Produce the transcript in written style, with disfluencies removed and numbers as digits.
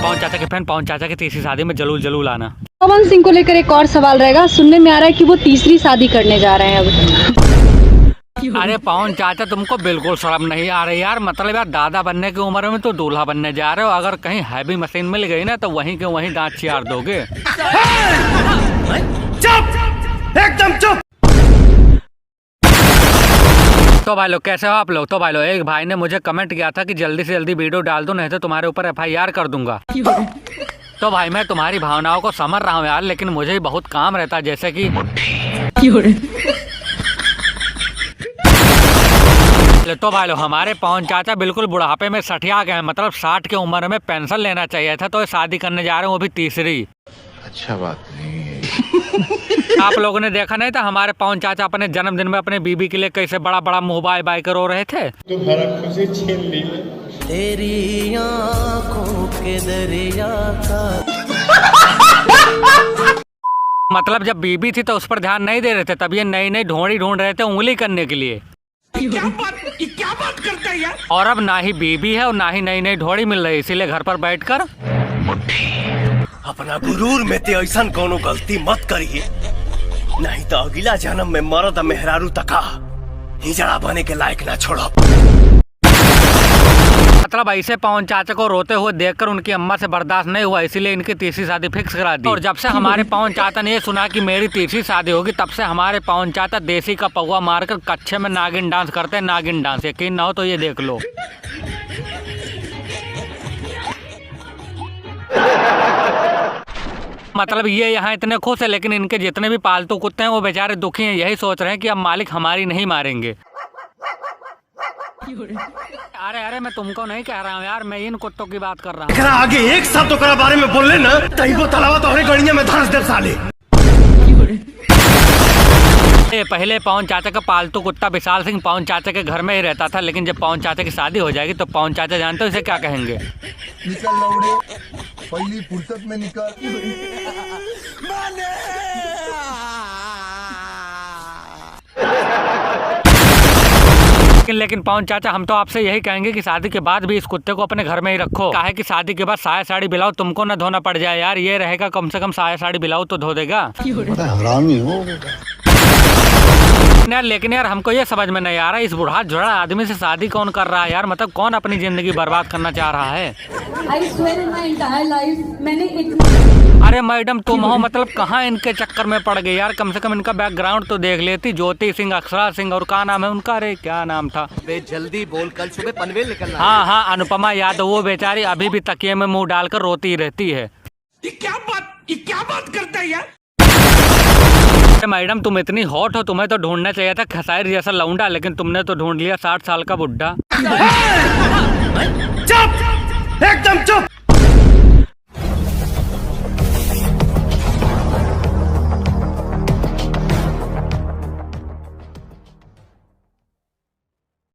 पवन चाचा के फैन पवन चाचा की तीसरी शादी में जरूर आना। पवन सिंह को लेकर एक और सवाल रहेगा। सुनने में आ रहा है कि वो तीसरी शादी करने जा रहे हैं अब। अरे पवन चाचा तुमको बिल्कुल शर्म नहीं आ रही यार। मतलब यार दादा बनने की उम्र में तो दूल्हा बनने जा रहे हो। अगर कहीं हैवी मशीन मिल गई ना तो वहीं के वहीं दांत चियार दोगे। चुप, एकदम चुप। तो भाई लोग कैसे हो आप लोग। तो भाई लोग एक भाई ने मुझे कमेंट किया था कि जल्दी से जल्दी वीडियो डाल दो नहीं तो तुम्हारे ऊपर FIR कर दूंगा। तो भाई मैं तुम्हारी भावनाओं को समझ रहा हूँ यार, लेकिन मुझे भी बहुत काम रहता है जैसे कि तो भाई लोग हमारे पवन चाचा बिल्कुल बुढ़ापे में सठिया गए हैं। मतलब 60 की उम्र में पेंशन लेना चाहिए था, तो शादी करने जा रहे हैं वो भी तीसरी। अच्छा बात नहीं है। आप लोगों ने देखा नहीं था हमारे पवन चाचा अपने जन्मदिन में अपने बीबी के लिए कैसे बड़ा बड़ा मुंह बाय बाय रो रहे थे। तुम्हारा खुशी छीन ली तेरी आँखों के दरिया का। मतलब जब बीबी थी तो उस पर ध्यान नहीं दे रहे थे, तब ये नई नई ढोंड़ी ढूंढ रहे थे उंगली करने के लिए। क्या बात करता है यार। और अब ना ही बीबी है और ना ही नई नई ढोड़ी मिल रही, इसीलिए घर पर बैठकर अपना गुरूर में ते ऐसा कोनो गलती मत करिए, नहीं तो अगला जन्म में मरद मेहरारू तका हिजड़ा बने के लायक ना छोड़ो। मतलब ऐसे पवन चाचा को रोते हुए देखकर उनकी अम्मा से बर्दाश्त नहीं हुआ, इसीलिए इनकी तीसरी शादी फिक्स करा दी। और जब से हमारे पवन चाचा ने ये सुना कि मेरी तीसरी शादी होगी, तब से हमारे पवन चाचा देसी का पौवा मारकर कच्छे में नागिन डांस करते हैं। नागिन डांस यकीन ना हो तो ये देख लो। मतलब ये यहाँ इतने खुश है, लेकिन इनके जितने भी पालतू कुत्ते हैं वो बेचारे दुखी हैं। यही सोच रहे हैं कि अब मालिक हमारी नहीं मारेंगे। अरे मैं तुमको नहीं कह रहा हूँ यार, मैं इन कुत्तों की बात कर रहा हूँ। आगे एक शब्द तो बारे में बोल लेना तही वो तलावा तो गड़िया में धंस दे साले। पहले पवन चाचा का पालतू कुत्ता विशाल सिंह पवन चाचा के घर में ही रहता था, लेकिन जब पवन चाचा की शादी हो जाएगी तो पवन चाचा जानते हो इसे क्या कहेंगे। निकल लौड़े, पहली फुर्सत में निकल। लेकिन पवन चाचा हम तो आपसे यही कहेंगे कि शादी के बाद भी इस कुत्ते को अपने घर में ही रखो। काहे कि शादी के बाद साया साड़ी बिलाओ तुमको न धोना पड़ जाए यार। ये रहेगा कम से कम साया साड़ी बिलाओ तो धो देगा। हरामी हो यार लेकिन यार हमको ये समझ में नहीं आ रहा इस बूढ़ा झोड़ा आदमी से शादी कौन कर रहा है यार। मतलब कौन अपनी जिंदगी बर्बाद करना चाह रहा है। अरे मैडम तुम हो मतलब कहाँ इनके चक्कर में पड़ गई यार। कम से कम इनका बैकग्राउंड तो देख लेती। ज्योति सिंह, अक्षरा सिंह और क्या नाम है उनका, अरे क्या नाम था। जल्दी बोल, कल सुबह पनवेल निकलना। हाँ अनुपमा यादव, वो बेचारी अभी भी तकिए में मुंह डालकर रोती रहती है। ये क्या बात करता है यार। मैडम तुम इतनी हॉट हो, तुम्हें तो ढूंढना चाहिए था खसाइर जैसा लौंडा, लेकिन तुमने तो ढूंढ लिया 60 साल का बुड्ढा। चुप, एकदम चुप।